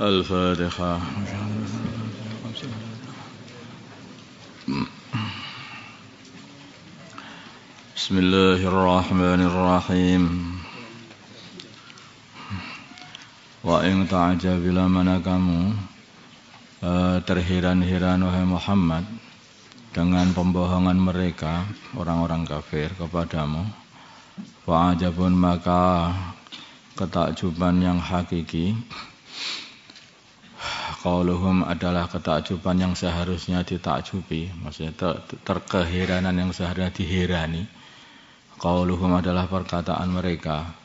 الفاتحة. بسم الله الرحمن الرحيم. Wa in ta'ajab bila mana kamu terheran-heran wahai Muhammad dengan pembohongan mereka orang-orang kafir kepadamu, fa'ajabun maka ketakjuban yang hakiki, qauluhum adalah ketakjuban yang seharusnya ditakjubi, maksudnya terkeheranan yang seharusnya diherani. Qauluhum adalah perkataan mereka.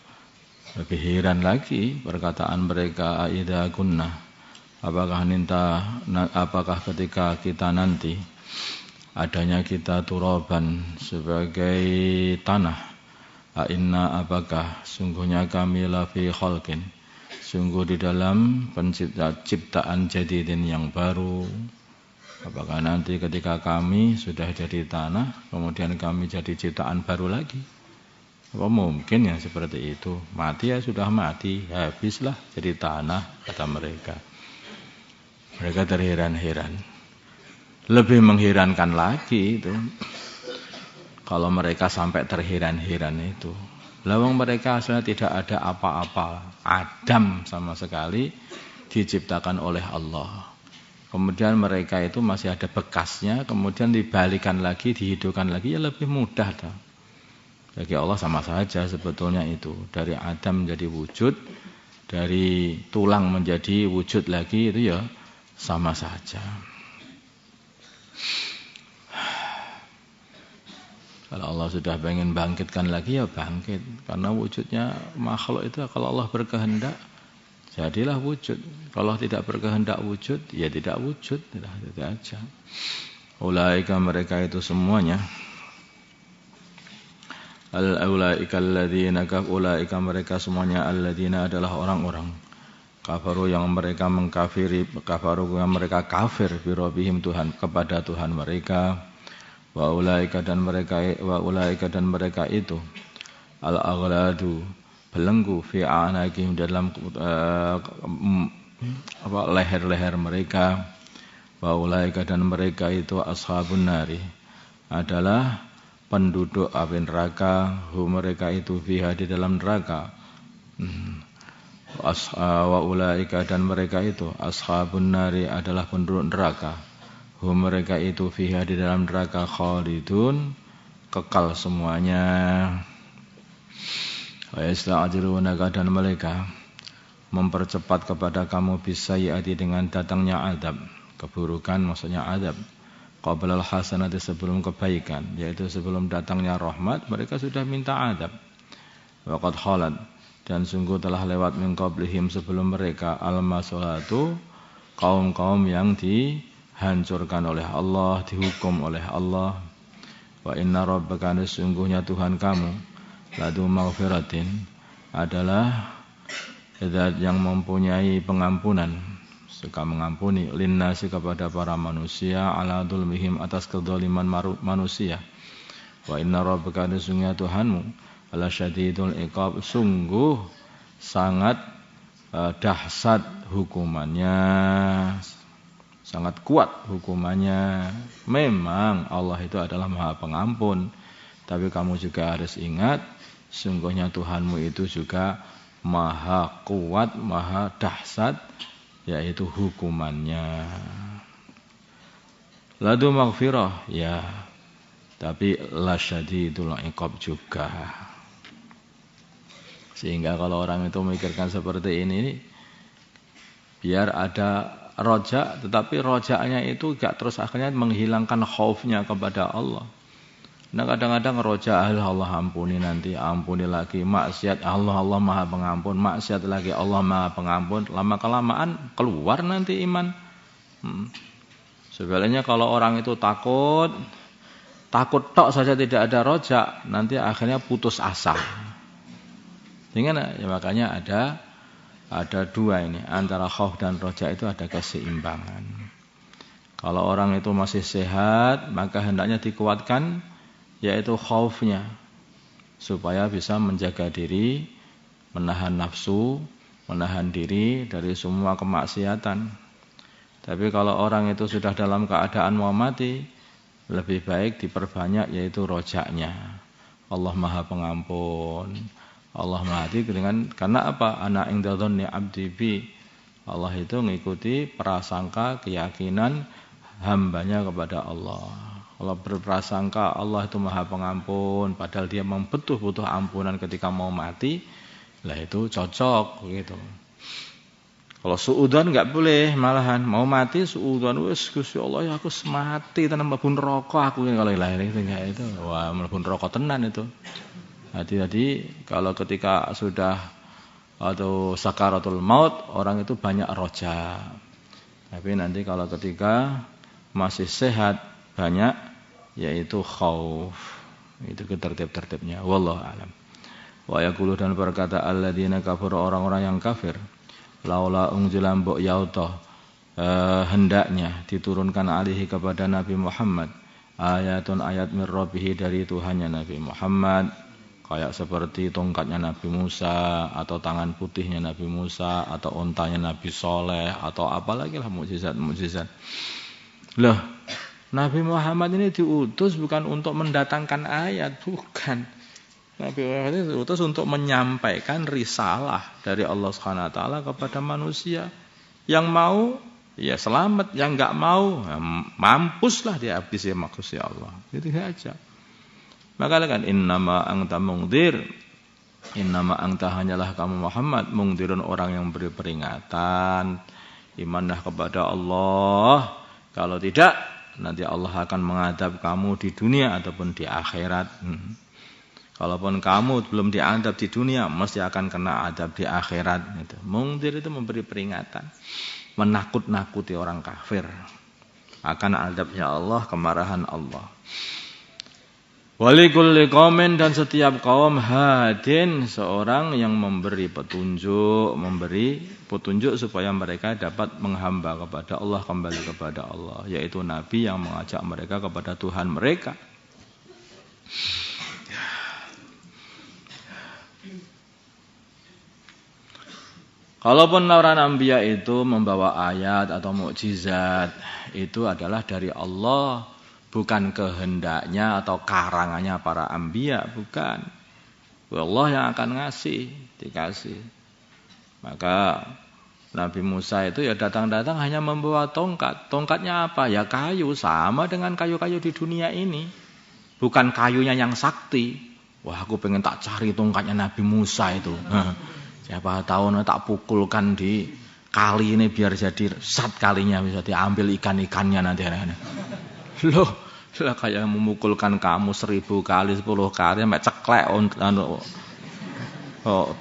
Lebih heran lagi perkataan mereka, aidza kunna, apakah ketika kita nanti adanya kita turaban sebagai tanah, inna apakah sungguhnya kami lafi khalqin, sungguh di dalam penciptaan jadidin yang baru. Apakah nanti ketika kami sudah jadi tanah kemudian kami jadi ciptaan baru lagi? Apa mungkin yang seperti itu? Mati ya sudah mati, habislah jadi tanah, kata mereka. Mereka terheran-heran. Lebih mengherankan lagi itu, kalau mereka sampai terheran-heran itu. Lawang mereka asalnya tidak ada apa-apa, Adam sama sekali diciptakan oleh Allah. Kemudian mereka itu masih ada bekasnya, kemudian dibalikan lagi, dihidupkan lagi, ya lebih mudah dah. Bagi Allah sama saja sebetulnya itu. Dari Adam menjadi wujud, dari tulang menjadi wujud lagi, itu ya sama saja. Kalau Allah sudah ingin bangkitkan lagi, ya bangkit. Karena wujudnya makhluk itu kalau Allah berkehendak, jadilah wujud. Kalau tidak berkehendak wujud, ya tidak wujud. Tidak aja. Ulaika mereka itu semuanya. Ulaika alladzina ulaika mereka semuanya alladzina adalah orang-orang kafaru yang mereka mengkafiri, kafaru yang mereka kafir bi rabbihim Tuhan, kepada Tuhan mereka. Wa ulaika dan mereka itu al-aghladu belenggu fi anaqihim dalam leher-leher mereka. Wa ulaika dan mereka itu ashabun nari adalah penduduk api neraka, mereka itu fiha di dalam neraka. Wa ulaika dan mereka itu ashabun nari adalah penduduk neraka. Mereka itu fiha di dalam neraka khalidun, kekal semuanya. Wa yasta'jilunaka dan mereka mempercepat kepada kamu bisayyati dengan datangnya azab, keburukan maksudnya azab. Qablal hasanati sebelum kebaikan, yaitu sebelum datangnya rahmat, mereka sudah minta adab. Waqad khalat dan sungguh telah lewat min qablihim sebelum mereka al-masalatu, kaum-kaum yang dihancurkan oleh Allah, dihukum oleh Allah. Wa inna rabbaka sungguhnya Tuhan kamu ladu maghfiratin adalah zat yang mempunyai pengampunan, suka mengampuni linnasi kepada para manusia ala dzulmihim atas kedzaliman manusia. Wa inna rabbaka sungguhnya Tuhanmu ala syadidul iqab, sungguh sangat dahsyat hukumannya, sangat kuat hukumannya. Memang Allah itu adalah Maha Pengampun, tapi kamu juga harus ingat sungguhnya Tuhanmu itu juga Maha kuat, Maha dahsyat, yaitu hukumannya. Ladu maghfirah, ya, tapi lasyadidul iqab juga. Sehingga kalau orang itu memikirkan seperti ini, biar ada roja, tetapi rojaknya itu gak terus akhirnya menghilangkan khaufnya kepada Allah. Nah kadang-kadang roja Allah ampuni nanti, ampuni lagi, maksiat Allah Maha Pengampun, maksiat lagi Allah Maha Pengampun, lama-kelamaan keluar nanti iman. Sebenarnya kalau orang itu takut tok saja tidak ada roja, nanti akhirnya putus asa. Sehingga ya makanya ada dua ini, antara khauf dan roja itu ada keseimbangan. Kalau orang itu masih sehat, maka hendaknya dikuatkan yaitu khaufnya, supaya bisa menjaga diri, menahan nafsu, menahan diri dari semua kemaksiatan. Tapi kalau orang itu sudah dalam keadaan mau mati, lebih baik diperbanyak yaitu rojaknya. Allah Maha Pengampun. Allah mati dengan karena apa? Ana inda dzanni abdi bi. Allah itu mengikuti prasangka keyakinan hambanya kepada Allah. Kalau berprasangka Allah itu Maha Pengampun, padahal dia memang butuh ampunan ketika mau mati, lah itu cocok gitu. Kalau suudzon enggak boleh, malahan mau mati suudzon wis Gusti Allah ya aku mati tenan mlebu neraka aku kalau itu wah mlebu neraka tenan itu. Hati-hati kalau ketika sudah atau sakaratul maut orang itu banyak roja. Tapi nanti kalau ketika masih sehat banyak yaitu khauf. Itu tertib-tertibnya. Wallahu a'lam. Wa yaqulu dan berkata alladzina kafaru orang-orang yang kafir laula unzila mbok yauta hendaknya diturunkan alihi kepada Nabi Muhammad ayatun ayat mir rabbih dari Tuhannya Nabi Muhammad kayak seperti tongkatnya Nabi Musa atau tangan putihnya Nabi Musa atau untanya Nabi Soleh atau apalagi lah mukjizat. Loh, Nabi Muhammad ini diutus bukan untuk mendatangkan ayat, bukan. Nabi Muhammad itu diutus untuk menyampaikan risalah dari Allah Subhanahu wa taala kepada manusia. Yang mau ya selamat, yang enggak mau ya mampuslah dia habis ya maksud Allah. Itu saja. Maka kan innama anta mungdir. Innama anta hanyalah kamu Muhammad mungdirun orang yang beri peringatan. Imanlah kepada Allah. Kalau tidak nanti Allah akan mengadab kamu di dunia ataupun di akhirat. Kalaupun kamu belum diadab di dunia, mesti akan kena adab di akhirat. Gitu. Mungdir itu memberi peringatan, menakut-nakuti orang kafir akan adabnya Allah, kemarahan Allah. Walikulli qaumin dan setiap kaum hadin seorang yang memberi petunjuk supaya mereka dapat menghamba kepada Allah, kembali kepada Allah, yaitu Nabi yang mengajak mereka kepada Tuhan mereka. Kalaupun para anbiya itu membawa ayat atau mukjizat, itu adalah dari Allah, bukan kehendaknya atau karangannya para anbiya, bukan. Allah yang akan dikasih. Maka Nabi Musa itu ya datang-datang hanya membawa tongkat. Tongkatnya apa? Ya kayu, sama dengan kayu-kayu di dunia ini. Bukan kayunya yang sakti. Wah, aku pengen tak cari tongkatnya Nabi Musa itu. Siapa tahu tak pukulkan di kali ini biar jadi sat kalinya bisa diambil ikan-ikannya nanti. Loh, kayak memukulkan kamu 1000 kali, 10 kali sampai ceklek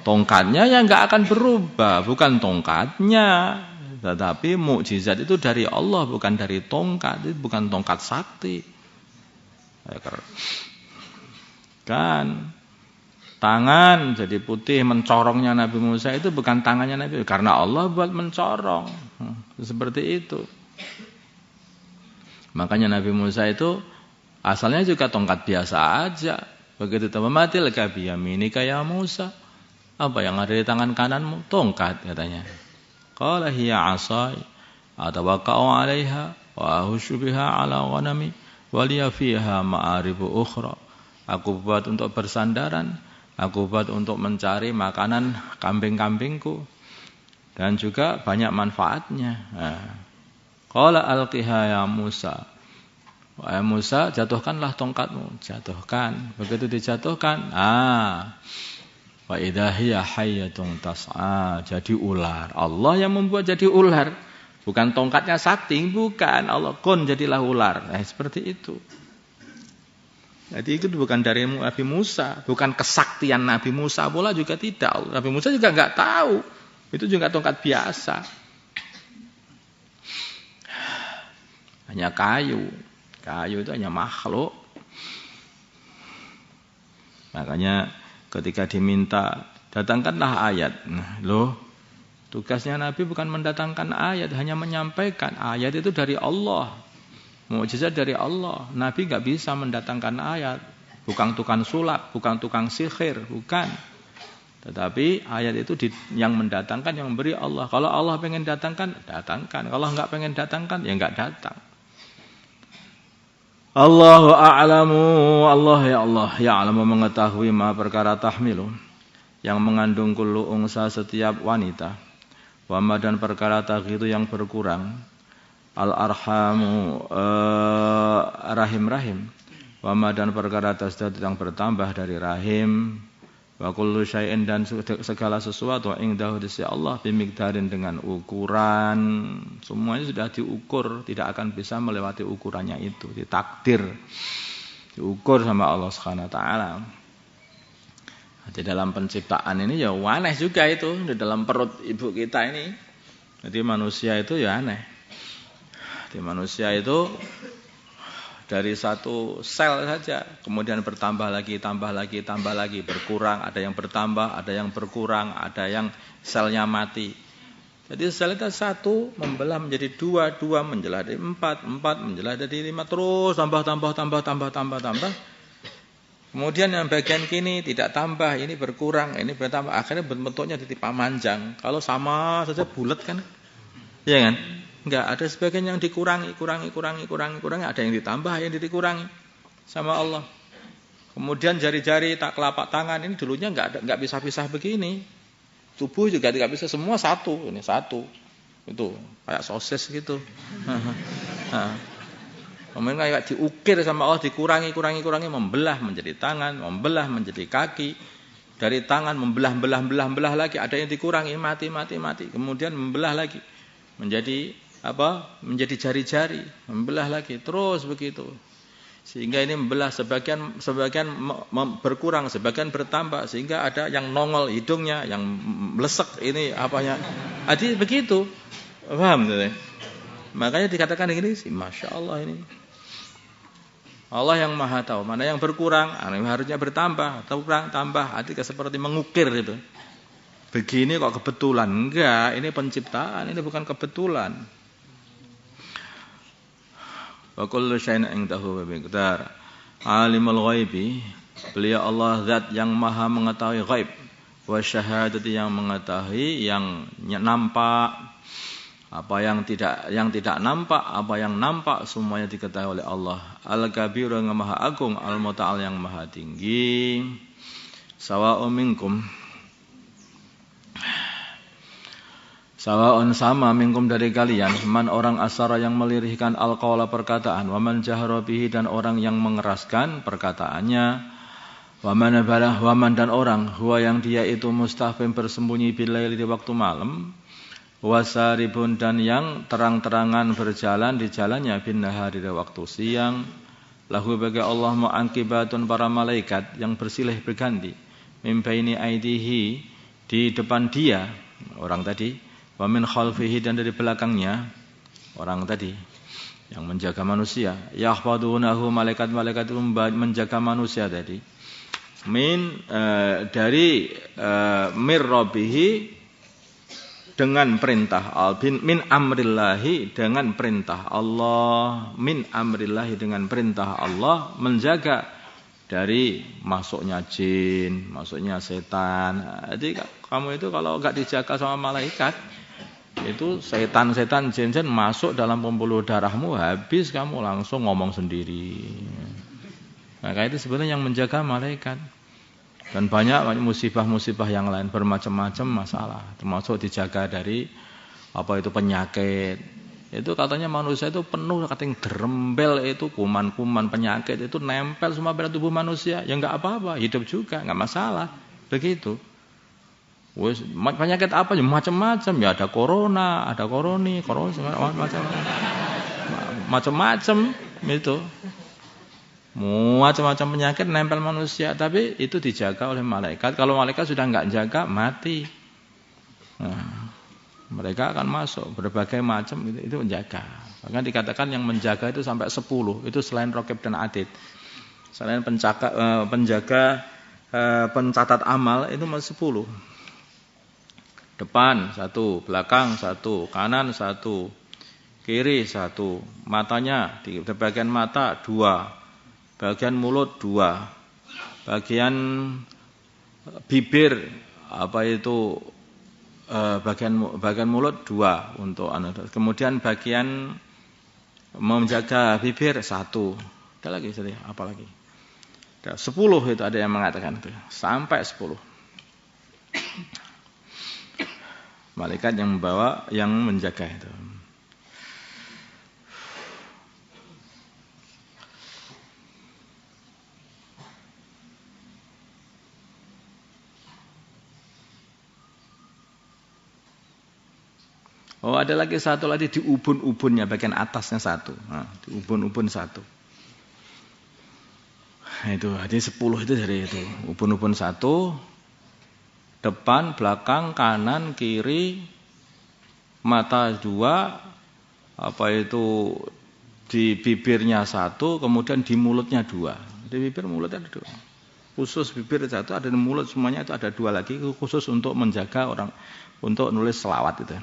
tongkatnya ya enggak akan berubah, bukan tongkatnya. Tetapi mukjizat itu dari Allah, bukan dari tongkat, itu bukan tongkat sakti. Kan tangan jadi putih mencorongnya Nabi Musa itu bukan tangannya Nabi, karena Allah buat mencorong. Seperti itu. Makanya Nabi Musa itu asalnya juga tongkat biasa aja. Begitu mati lekabi yaminika ya Musa. Apa yang ada di tangan kananmu? Tongkat katanya. Qala hiya 'asai atawakka'u 'alaiha wa ahushu biha 'ala ghanami wa liya fiha ma'aribu ukhra. Aku buat untuk bersandaran. Aku buat untuk mencari makanan kambing-kambingku. Dan juga banyak manfaatnya. Qala alqiha ya Musa. Wahai Musa, jatuhkanlah tongkatmu. Jatuhkan. Begitu dijatuhkan. Wa idza hiya hayyatun tas'a. Jadi ular. Allah yang membuat jadi ular. Bukan tongkatnya sakti. Bukan. Allah kun jadilah ular. Seperti itu. Jadi itu bukan dari Nabi Musa, bukan kesaktian Nabi Musa pula juga tidak. Nabi Musa juga enggak tahu. Itu juga tongkat biasa. Hanya kayu. Kayu itu hanya makhluk. Makanya ketika diminta datangkanlah ayat. Loh, tugasnya Nabi bukan mendatangkan ayat, hanya menyampaikan. Ayat itu dari Allah. Mukjizat dari Allah. Nabi enggak bisa mendatangkan ayat. Bukan tukang sulap, bukan tukang sihir, bukan. Tetapi ayat itu yang mendatangkan, yang memberi Allah. Kalau Allah pengen datangkan, datangkan. Kalau enggak pengen datangkan, ya enggak datang. Allahu a'lamu, Allah ya'lamu mengetahui ma perkara tahmilu, yang mengandung kullu unsa setiap wanita. Wa ma dan perkara taghidu yang berkurang. Al arhamu rahim-rahim. Wa ma dan perkara tasdad yang bertambah dari rahim. Wa kullu syai'in dan segala sesuatu indahu di sisi Allah bimikdarin dengan ukuran. Semuanya sudah diukur, tidak akan bisa melewati ukurannya itu, ditakdir, diukur sama Allah Subhanahu wa taala. Di dalam penciptaan ini ya aneh juga itu, di dalam perut ibu kita ini. Jadi manusia itu ya aneh. Di manusia itu dari satu sel saja, kemudian bertambah lagi, tambah lagi, berkurang, ada yang bertambah, ada yang berkurang, ada yang selnya mati. Jadi sel itu satu membelah menjadi dua, dua menjelah dari empat, empat menjelah dari lima, terus tambah. Kemudian yang bagian kini tidak tambah, ini berkurang, ini bertambah, akhirnya bentuknya titik panjang. Kalau sama saja bulat kan, iya kan? Enggak, ada sebagian yang dikurangi, ada yang ditambah, yang dikurangi sama Allah. Kemudian jari-jari tak telapak tangan ini dulunya enggak pisah-pisah begini. Tubuh juga tidak bisa semua satu, ini satu. Itu kayak sosis gitu. Kemudian kayak diukir sama Allah, dikurangi, membelah menjadi tangan, membelah menjadi kaki. Dari tangan membelah lagi, ada yang dikurangi, mati. Kemudian membelah lagi menjadi menjadi jari-jari, membelah lagi, terus begitu. Sehingga ini membelah sebagian berkurang, sebagian bertambah, sehingga ada yang nongol hidungnya, yang melesek ini apanya. Jadi begitu. Paham tuh? Makanya dikatakan ini sih, Masya Allah ini. Allah yang Maha tahu, mana yang berkurang, harusnya bertambah, atau kurang tambah, artinya seperti mengukir itu. Begini kok kebetulan? Enggak, ini penciptaan, ini bukan kebetulan. Wa kullu syai'in indahu biqdar. Alimul ghaibi, beliau Allah zat yang Maha mengetahui ghaib, wa syahadati yang mengetahui yang nampak, apa yang tidak nampak, apa yang nampak semuanya diketahui oleh Allah. Al-Kabir yang Maha Agung, Al-Muta'al yang Maha Tinggi. Sawa'un minkum, sawa'un sama minkum dari kalian, man orang asara yang melirihkan al-qawla perkataan, wa man jahara bihi dan orang yang mengeraskan perkataannya, wa man balah, wa man dan orang huwa yang dia itu mustahfim bersembunyi bilaili di waktu malam, wasaribun dan yang terang-terangan berjalan di jalannya bin nahari di waktu siang, lahu bagi Allah mu'aqibatun para malaikat yang bersilih berganti, min baini aidihi di depan dia orang tadi, wa min khalfihi dan dari belakangnya orang tadi yang menjaga manusia, yahfadunahu malaikat-malaikat itu menjaga manusia tadi, dari mir rabbihi dengan perintah min amrillahi dengan perintah Allah, min amrillahi dengan perintah Allah, menjaga dari masuknya jin, masuknya setan. Jadi kamu itu kalau enggak dijaga sama malaikat, itu setan-setan jin-jin masuk dalam pembuluh darahmu, habis kamu langsung ngomong sendiri. Maka itu sebenarnya yang menjaga malaikat. Dan banyak musibah-musibah yang lain, bermacam-macam masalah, termasuk dijaga dari penyakit. Itu katanya manusia itu penuh kating derembel itu kuman-kuman penyakit itu nempel semua pada tubuh manusia. Ya enggak apa-apa, hidup juga enggak masalah. Begitu. Wes penyakit apa ya macam-macam, ya ada corona, ada koroni, macam-macam itu. Macam-macam penyakit nempel manusia, tapi itu dijaga oleh malaikat. Kalau malaikat sudah enggak jaga, mati. Nah, mereka akan masuk berbagai macam itu menjaga. Bahkan dikatakan yang menjaga itu sampai 10. Itu selain Raqib dan Atid. Selain penjaga pencatat amal itu masih 10. Depan 1, belakang 1, kanan 1, kiri 1, matanya di bagian mata 2, bagian mulut 2, bagian bibir bagian mulut 2 untuk kemudian bagian menjaga bibir 1. Ada lagi apa lagi? 10 itu ada yang mengatakan itu sampai 10. Malaikat yang membawa yang menjaga itu. Oh, ada lagi satu lagi di ubun-ubunnya, bagian atasnya 1. Nah, di ubun-ubun 1. Nah, itu, jadi 10 itu dari itu. Ubun-ubun 1, depan, belakang, kanan, kiri, mata 2, di bibirnya 1, kemudian di mulutnya 2. Di bibir mulutnya ada 2. Khusus bibir 1, ada di mulut semuanya itu ada 2 lagi, khusus untuk menjaga orang, untuk nulis selawat itu.